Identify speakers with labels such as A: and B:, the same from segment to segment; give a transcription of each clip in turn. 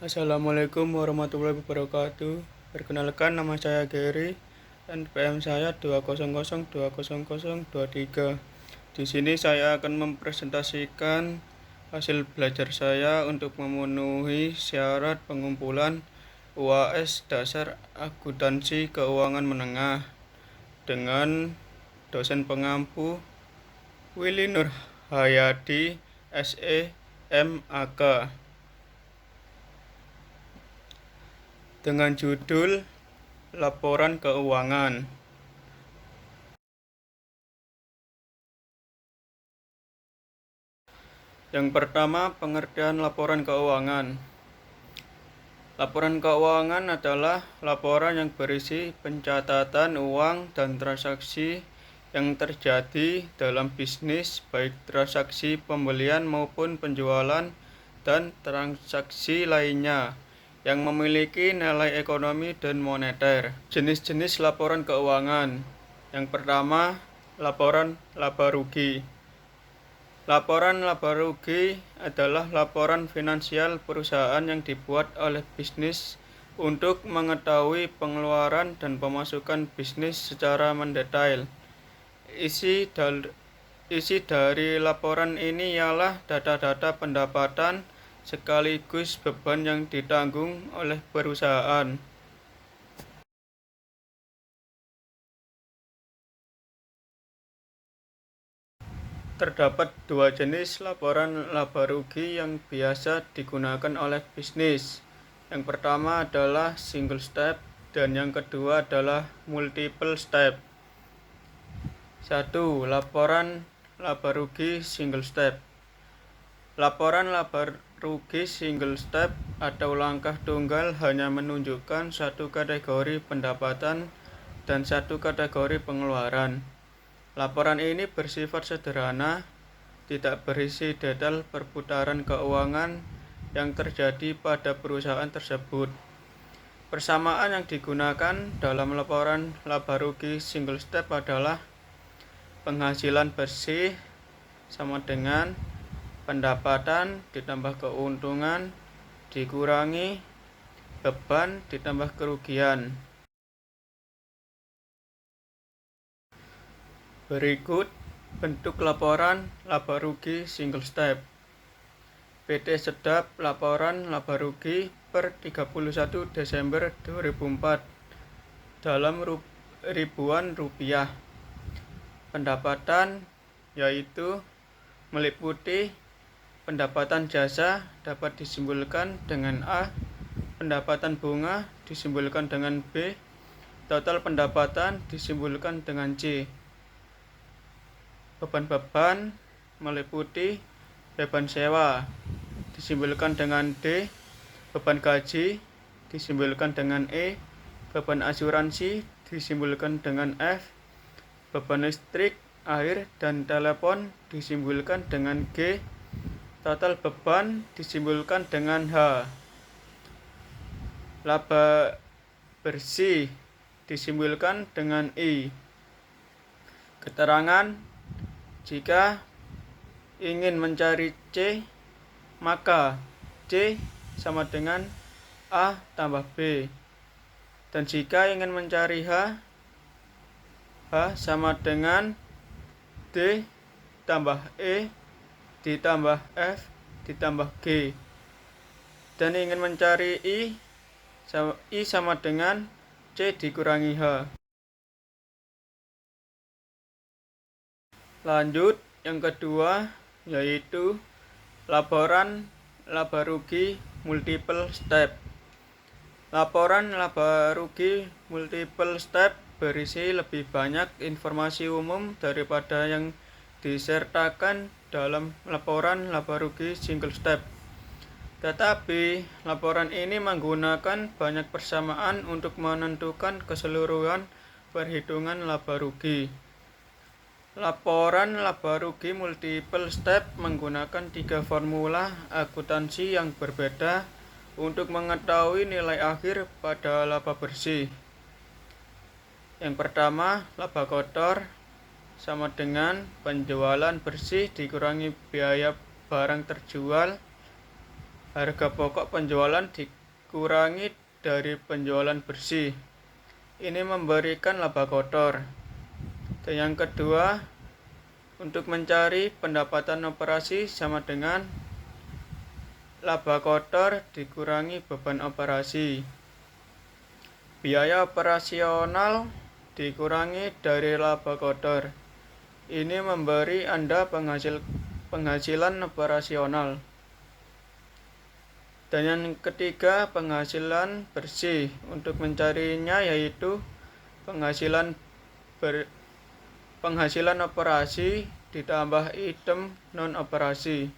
A: Assalamualaikum warahmatullahi wabarakatuh. Perkenalkan, nama saya Gary. NPM saya 200200023. Di sini saya akan mempresentasikan hasil belajar saya untuk memenuhi syarat pengumpulan UAS dasar akuntansi keuangan menengah dengan dosen pengampu Willy Nur Hayati SE MAK dengan judul Laporan Keuangan. Yang pertama, pengertian laporan keuangan. Laporan keuangan adalah laporan yang berisi pencatatan uang dan transaksi yang terjadi dalam bisnis, baik transaksi pembelian maupun penjualan dan transaksi lainnya yang memiliki nilai ekonomi dan moneter. Jenis-jenis laporan keuangan. Yang pertama, laporan laba rugi. Laporan laba rugi adalah laporan finansial perusahaan yang dibuat oleh bisnis untuk mengetahui pengeluaran dan pemasukan bisnis secara mendetail. Isi dari laporan ini ialah data-data pendapatan sekaligus beban yang ditanggung oleh perusahaan. Terdapat dua jenis laporan laba rugi yang biasa digunakan oleh bisnis. Yang pertama adalah single step dan yang kedua adalah multiple step. 1. Laporan laba rugi single step. Laporan laba rugi single step atau langkah tunggal hanya menunjukkan satu kategori pendapatan dan satu kategori pengeluaran. Laporan ini bersifat sederhana, tidak berisi detail perputaran keuangan yang terjadi pada perusahaan tersebut. Persamaan yang digunakan dalam laporan laba rugi single step adalah penghasilan bersih sama dengan pendapatan ditambah keuntungan dikurangi beban ditambah kerugian. Berikut bentuk laporan laba rugi single step. PT Sedap laporan laba rugi per 31 Desember 2004 dalam ribuan rupiah. Pendapatan yaitu meliputi pendapatan jasa dapat disimpulkan dengan A, pendapatan bunga disimpulkan dengan B, total pendapatan disimpulkan dengan C. Beban-beban meliputi beban sewa disimpulkan dengan D, beban gaji disimpulkan dengan E, beban asuransi disimpulkan dengan F, beban listrik, air, dan telepon disimpulkan dengan G, total beban disimpulkan dengan H. Laba bersih disimpulkan dengan I. Keterangan: jika ingin mencari C, maka C sama dengan A tambah B. Dan jika ingin mencari H, H sama dengan D tambah E ditambah F ditambah G. Dan ingin mencari I sama dengan C dikurangi H. Lanjut, yang kedua yaitu laporan laba rugi multiple step. Laporan laba rugi multiple step berisi lebih banyak informasi umum daripada yang disertakan dalam laporan laba rugi single step. Tetapi laporan ini menggunakan banyak persamaan untuk menentukan keseluruhan perhitungan laba rugi. Laporan laba rugi multiple step menggunakan 3 formula akuntansi yang berbeda untuk mengetahui nilai akhir pada laba bersih. Yang pertama, laba kotor sama dengan penjualan bersih dikurangi biaya barang terjual Harga pokok penjualan dikurangi dari penjualan bersih. Ini memberikan laba kotor. Dan yang kedua, untuk mencari pendapatan operasi sama dengan laba kotor dikurangi beban operasi. Biaya operasional dikurangi dari laba kotor. Ini memberi Anda penghasilan operasional. Dan yang ketiga, penghasilan bersih. Untuk mencarinya yaitu penghasilan operasi ditambah item non operasi.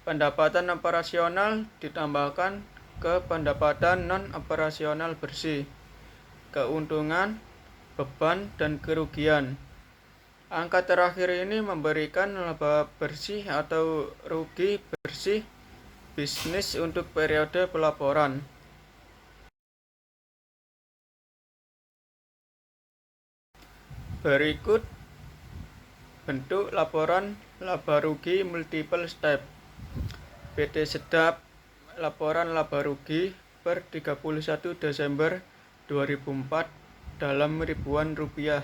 A: Pendapatan operasional ditambahkan ke pendapatan non operasional bersih. Keuntungan, beban, dan kerugian. Angka terakhir ini memberikan laba bersih atau rugi bersih bisnis untuk periode pelaporan. Berikut bentuk laporan laba rugi multiple step. PT Sedap laporan laba rugi per 31 Desember 2004 dalam ribuan rupiah.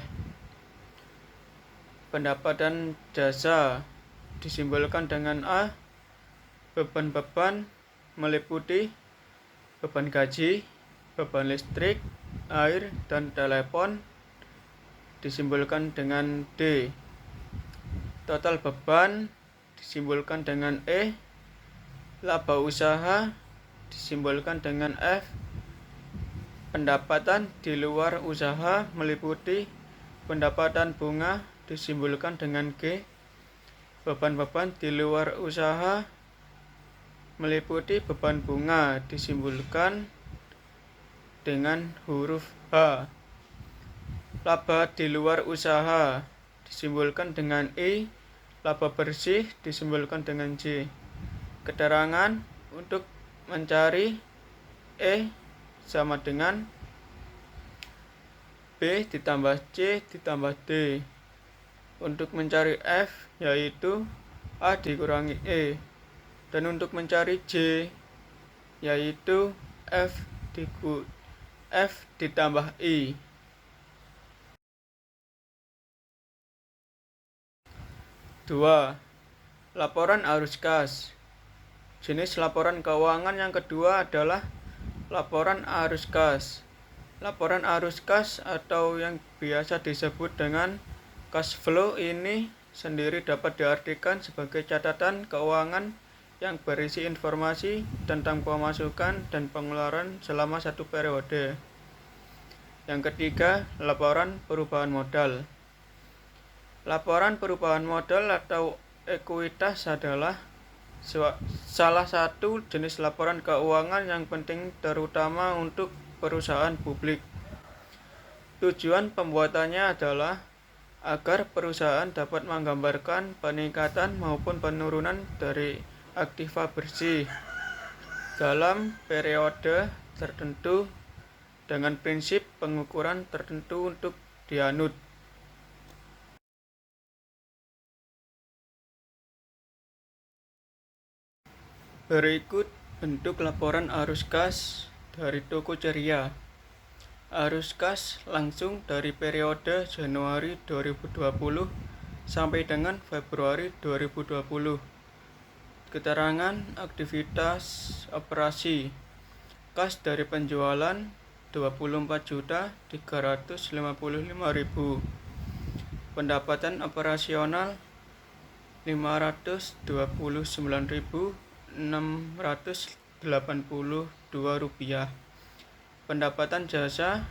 A: Pendapatan jasa disimbolkan dengan A. Beban-beban meliputi beban gaji, beban listrik, air, dan telepon disimbolkan dengan D. Total beban disimbolkan dengan E. Laba usaha disimbolkan dengan F. Pendapatan di luar usaha meliputi pendapatan bunga disimbolkan dengan G. Beban-beban di luar usaha meliputi beban bunga disimbolkan dengan huruf H. Laba di luar usaha disimbolkan dengan I. Laba bersih disimbolkan dengan J. Keterangan untuk mencari E sama dengan B ditambah C ditambah D. Untuk mencari F yaitu A dikurangi E. Dan untuk mencari J yaitu F ditambah I. Dua. Laporan arus kas. Jenis laporan keuangan yang kedua adalah laporan arus kas. Laporan arus kas atau yang biasa disebut dengan cash flow ini sendiri dapat diartikan sebagai catatan keuangan yang berisi informasi tentang pemasukan dan pengeluaran selama satu periode. Yang ketiga, laporan perubahan modal. Laporan perubahan modal atau ekuitas adalah salah satu jenis laporan keuangan yang penting terutama untuk perusahaan publik. Tujuan pembuatannya adalah agar perusahaan dapat menggambarkan peningkatan maupun penurunan dari aktiva bersih dalam periode tertentu dengan prinsip pengukuran tertentu untuk dianut. Berikut bentuk laporan arus kas dari Toko Ceria. Arus kas langsung dari periode Januari 2020 sampai dengan Februari 2020. Keterangan aktivitas operasi. Kas dari penjualan 24.355.000. Pendapatan operasional 529.682 rupiah. Pendapatan jasa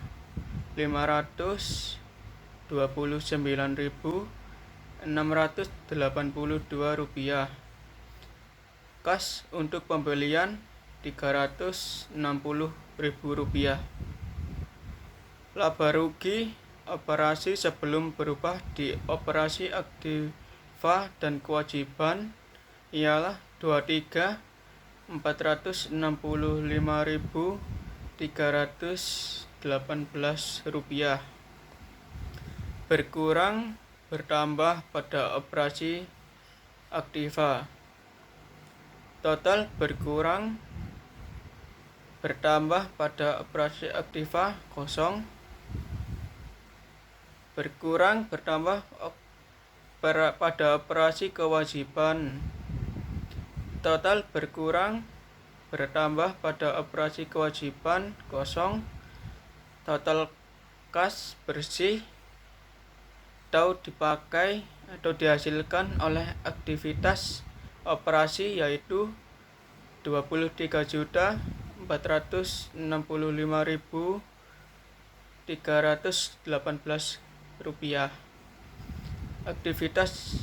A: 529.682 rupiah. Kas untuk pembelian 360.000 rupiah. Laba rugi operasi sebelum berubah di operasi aktiva dan kewajiban ialah 23.465.318 rupiah. Berkurang bertambah pada operasi aktiva. Total berkurang bertambah pada operasi aktiva kosong. Berkurang bertambah pada operasi kewajiban. Total berkurang bertambah pada operasi kewajiban kosong. Total kas bersih atau dipakai atau dihasilkan oleh aktivitas operasi yaitu 23.465.318 rupiah. Aktivitas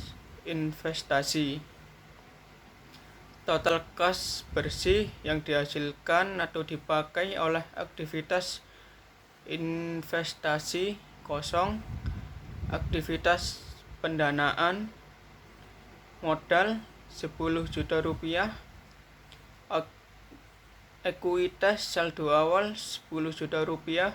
A: investasi. Total kas bersih yang dihasilkan atau dipakai oleh aktivitas investasi kosong. Aktivitas pendanaan modal 10 juta rupiah. Ekuitas saldo awal 10 juta rupiah.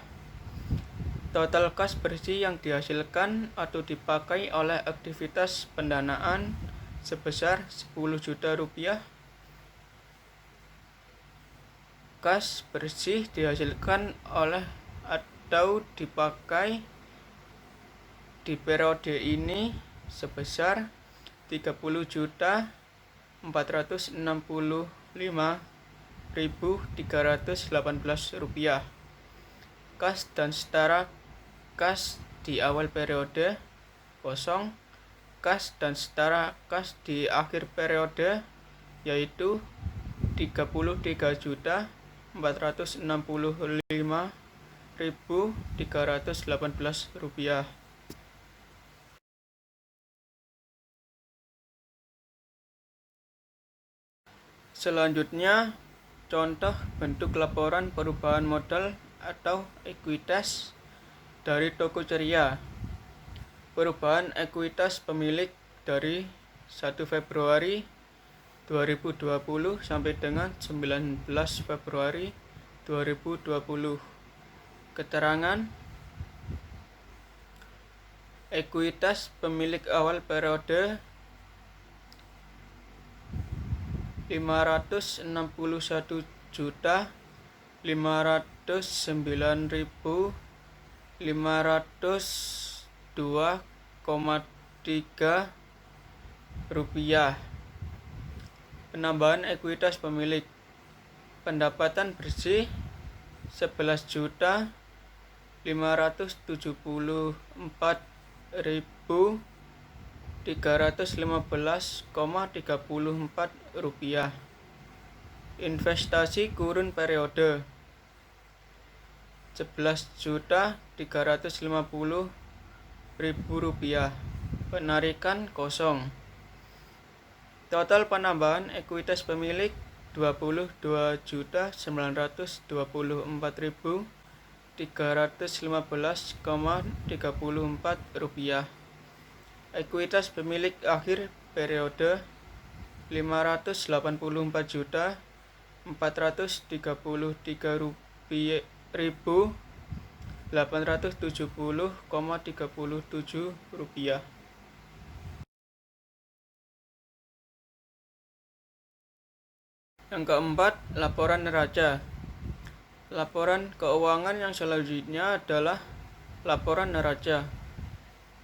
A: Total kas bersih yang dihasilkan atau dipakai oleh aktivitas pendanaan sebesar 10 juta rupiah. Kas bersih dihasilkan oleh atau dipakai di periode ini sebesar 30.465.318 rupiah. Kas dan setara kas di awal periode kosong. Kas dan setara kas di akhir periode yaitu 33.465.318 rupiah. Selanjutnya, contoh bentuk laporan perubahan modal atau ekuitas dari Toko Ceria. Perubahan ekuitas pemilik dari 1 Februari 2020 sampai dengan 19 Februari 2020. Keterangan ekuitas pemilik awal periode 569.502,3 rupiah. Penambahan ekuitas pemilik. Pendapatan bersih 11.574.315,34 rupiah. Investasi kurun periode 11.350.000 rupiah. Penarikan kosong. Total penambahan ekuitas pemilik 22.924.315,34 rupiah. Ekuitas pemilik akhir periode 584.433.870,37 rupiah. Yang keempat, laporan neraca. Laporan keuangan yang selanjutnya adalah laporan neraca.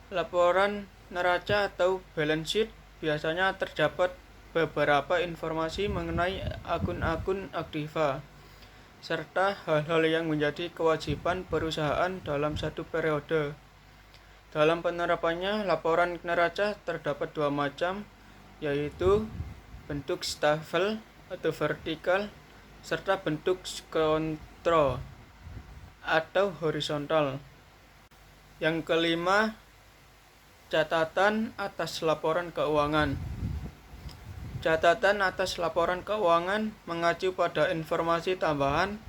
A: Laporan neraca atau balance sheet biasanya terdapat beberapa informasi mengenai akun-akun aktiva serta hal-hal yang menjadi kewajiban perusahaan dalam satu periode. Dalam penerapannya, laporan neraca terdapat dua macam, yaitu bentuk stafel atau vertikal serta bentuk kontrol atau horizontal. Yang kelima, catatan atas laporan keuangan. Catatan atas laporan keuangan mengacu pada informasi tambahan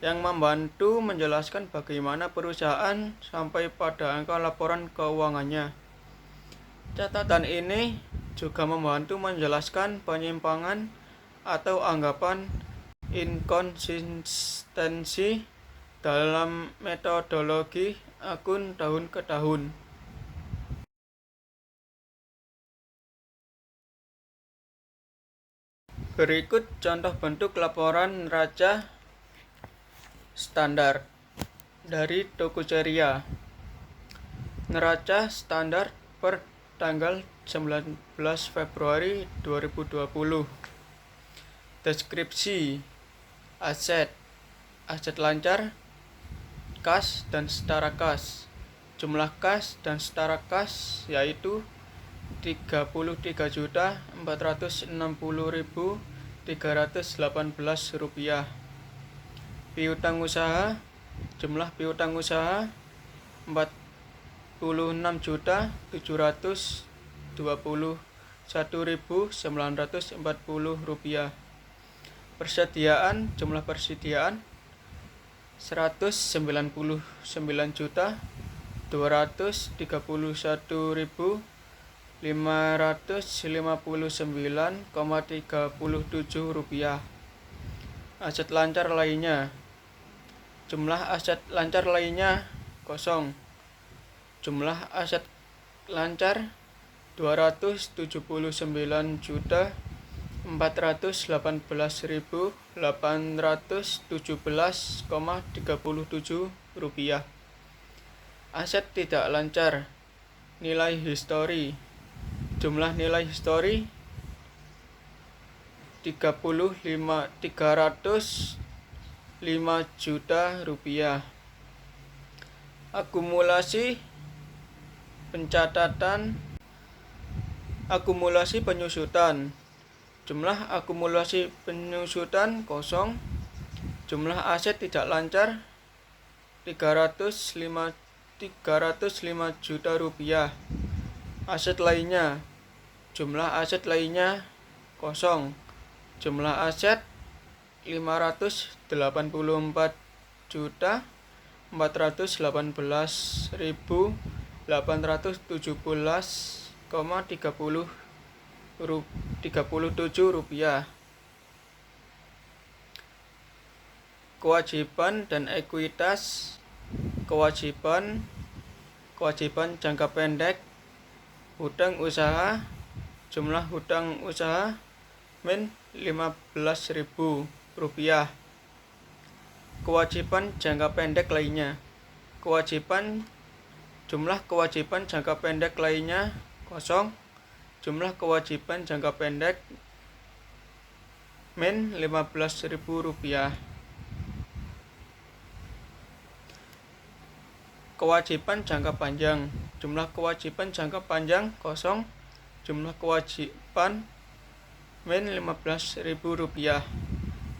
A: yang membantu menjelaskan bagaimana perusahaan sampai pada angka laporan keuangannya. Catatan ini juga membantu menjelaskan penyimpangan atau anggapan inkonsistensi dalam metodologi akun tahun ke tahun. Berikut contoh bentuk laporan neraca standar dari Tokoceria. Neraca standar per tanggal 19 Februari 2020. Deskripsi aset lancar, kas dan setara kas. Jumlah kas dan setara kas yaitu 33.460.318 rupiah. Piutang usaha, jumlah piutang usaha 46.721.940 rupiah. Persediaan, jumlah persediaan 199.239,37 rupiah. Aset lancar lainnya, jumlah aset lancar lainnya kosong. Jumlah aset lancar 279.818.817,37 rupiah. Aset tidak lancar, nilai histori, jumlah nilai histori 305 juta rupiah. Akumulasi penyusutan, jumlah akumulasi penyusutan kosong. Jumlah aset tidak lancar 305 juta rupiah. Aset lainnya, jumlah aset lainnya kosong. Jumlah aset 518.817,37 rupiah. Kewajiban dan ekuitas. Kewajiban jangka pendek, hutang usaha, jumlah hutang usaha min 15.000 rupiah. Kewajiban jangka pendek lainnya, jumlah kewajiban jangka pendek lainnya kosong. Jumlah kewajiban jangka pendek min 15.000 rupiah. Kewajiban jangka panjang, jumlah kewajiban jangka panjang kosong. Jumlah kewajiban min 15.000 rupiah.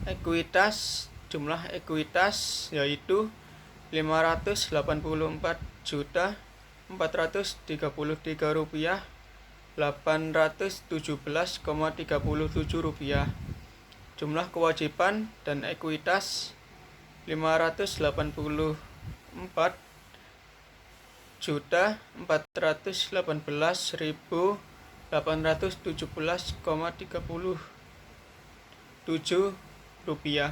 A: Ekuitas, jumlah ekuitas yaitu 584.433 rupiah 817,37 rupiah. Jumlah kewajiban dan ekuitas 584.418.817,37 rupiah.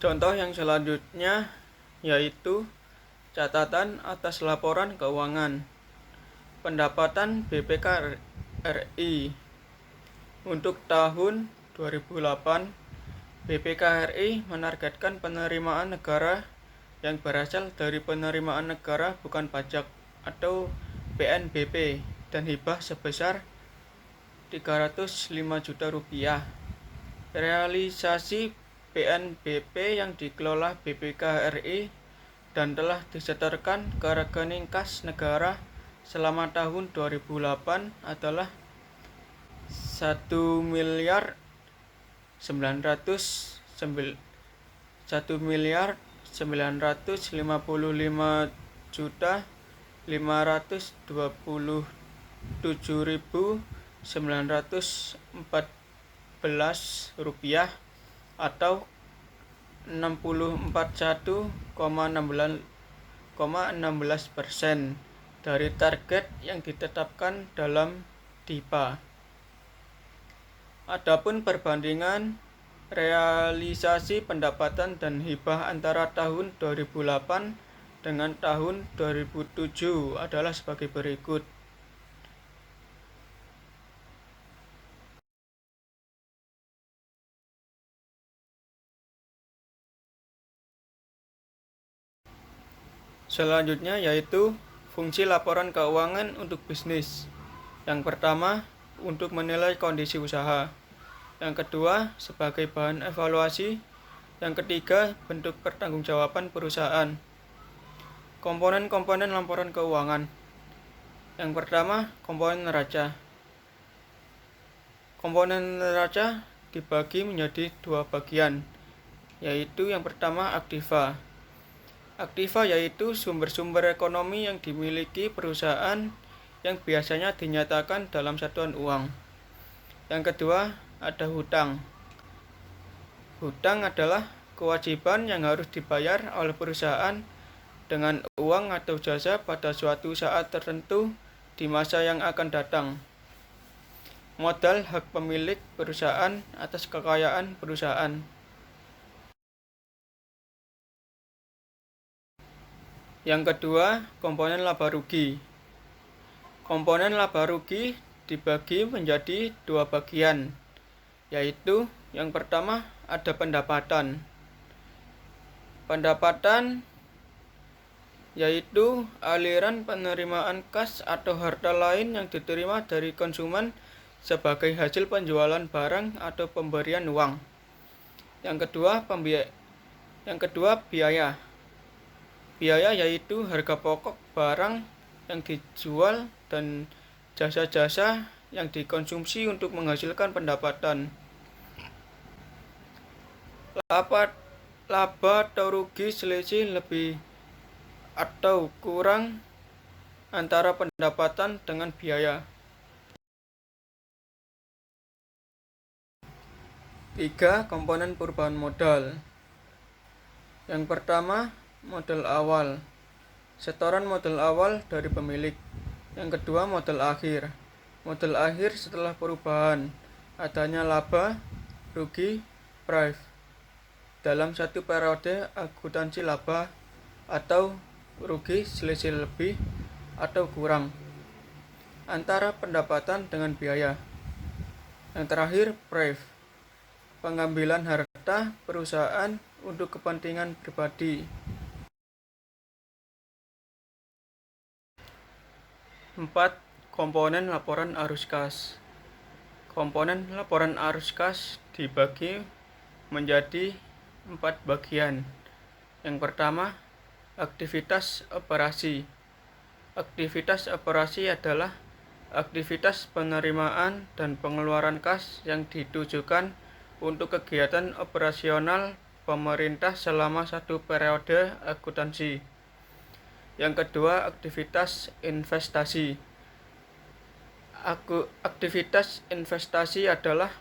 A: Contoh yang selanjutnya yaitu catatan atas laporan keuangan. Pendapatan BPK RI untuk tahun 2008, BPK RI menargetkan penerimaan negara yang berasal dari penerimaan negara bukan pajak atau PNBP dan hibah sebesar 305 juta rupiah. Realisasi PNBP yang dikelola BPK RI dan telah disetorkan ke rekening kas negara selama tahun 2008 adalah 1.995.927.914 rupiah atau 64,16% dari target yang ditetapkan dalam DIPA. Adapun perbandingan realisasi pendapatan dan hibah antara tahun 2008 dengan tahun 2007 adalah sebagai berikut. Selanjutnya yaitu fungsi laporan keuangan untuk bisnis. Yang pertama, untuk menilai kondisi usaha. Yang kedua, sebagai bahan evaluasi. Yang ketiga, bentuk pertanggungjawaban perusahaan. Komponen-komponen laporan keuangan. Yang pertama, komponen neraca. Komponen neraca dibagi menjadi dua bagian, yaitu yang pertama aktiva. Aktiva yaitu sumber-sumber ekonomi yang dimiliki perusahaan yang biasanya dinyatakan dalam satuan uang. Yang kedua, ada hutang. Hutang adalah kewajiban yang harus dibayar oleh perusahaan dengan uang atau jasa pada suatu saat tertentu di masa yang akan datang. Modal hak pemilik perusahaan atas kekayaan perusahaan. Yang kedua, komponen laba rugi. Komponen laba rugi dibagi menjadi dua bagian, yaitu yang pertama ada pendapatan. Pendapatan yaitu aliran penerimaan kas atau harta lain yang diterima dari konsumen sebagai hasil penjualan barang atau pemberian uang. Yang kedua, biaya. Biaya yaitu harga pokok barang yang dijual dan jasa-jasa yang dikonsumsi untuk menghasilkan pendapatan. Laba atau rugi selisih lebih atau kurang antara pendapatan dengan biaya. 3. Komponen perubahan modal. Yang pertama, modal awal. Setoran modal awal dari pemilik. Yang kedua, modal akhir. Modal akhir setelah perubahan, adanya laba, rugi, price dalam satu periode akuntansi laba atau rugi selisih lebih atau kurang antara pendapatan dengan biaya. Yang terakhir, price, pengambilan harta perusahaan untuk kepentingan pribadi. 4. Komponen laporan arus kas. Komponen laporan arus kas dibagi menjadi 4 bagian. Yang pertama, aktivitas operasi. Aktivitas operasi adalah aktivitas penerimaan dan pengeluaran kas yang ditujukan untuk kegiatan operasional pemerintah selama satu periode akuntansi. Yang kedua, aktivitas investasi. Aktivitas investasi adalah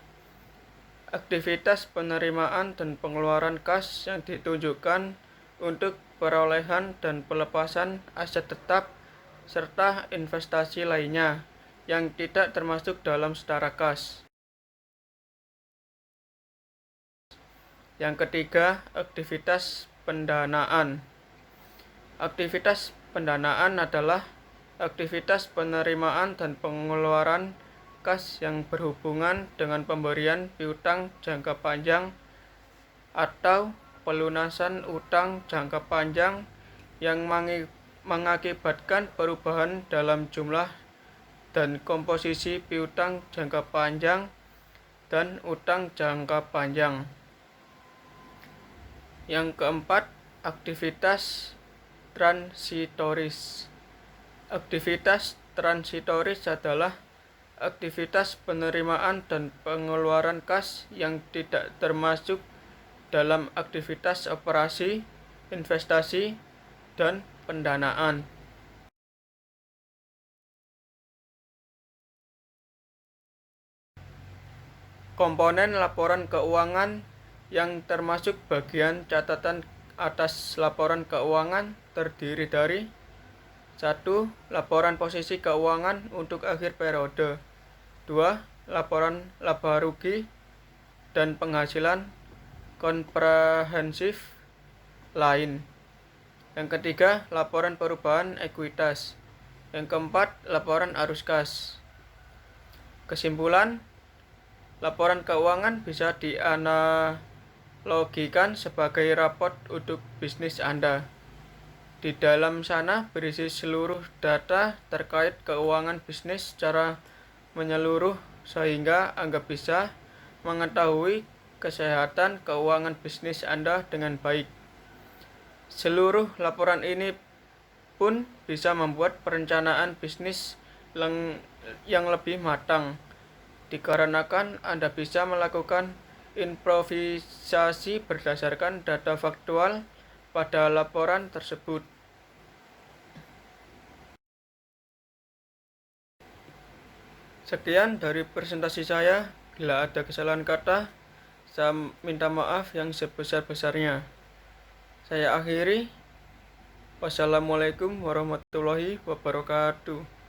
A: aktivitas penerimaan dan pengeluaran kas yang ditunjukkan untuk perolehan dan pelepasan aset tetap serta investasi lainnya yang tidak termasuk dalam setara kas. Yang ketiga, aktivitas pendanaan. Aktivitas pendanaan adalah aktivitas penerimaan dan pengeluaran kas yang berhubungan dengan pemberian piutang jangka panjang atau pelunasan utang jangka panjang yang mengakibatkan perubahan dalam jumlah dan komposisi piutang jangka panjang dan utang jangka panjang. Yang keempat, aktivitas transitoris. Aktivitas transitoris adalah aktivitas penerimaan dan pengeluaran kas yang tidak termasuk dalam aktivitas operasi, investasi, dan pendanaan. Komponen laporan keuangan yang termasuk bagian catatan atas laporan keuangan terdiri dari 1. Laporan posisi keuangan untuk akhir periode. 2. Laporan laba rugi dan penghasilan komprehensif lain. Yang ketiga, laporan perubahan ekuitas. Yang keempat, laporan arus kas. Kesimpulan, laporan keuangan bisa dianalogikan sebagai raport untuk bisnis Anda. Di dalam sana berisi seluruh data terkait keuangan bisnis secara menyeluruh sehingga Anda bisa mengetahui kesehatan keuangan bisnis Anda dengan baik. Seluruh laporan ini pun bisa membuat perencanaan bisnis yang lebih matang, dikarenakan Anda bisa melakukan improvisasi berdasarkan data faktual pada laporan tersebut. Sekian dari presentasi saya. Bila ada kesalahan kata, saya minta maaf yang sebesar-besarnya. Saya akhiri. Wassalamualaikum warahmatullahi wabarakatuh.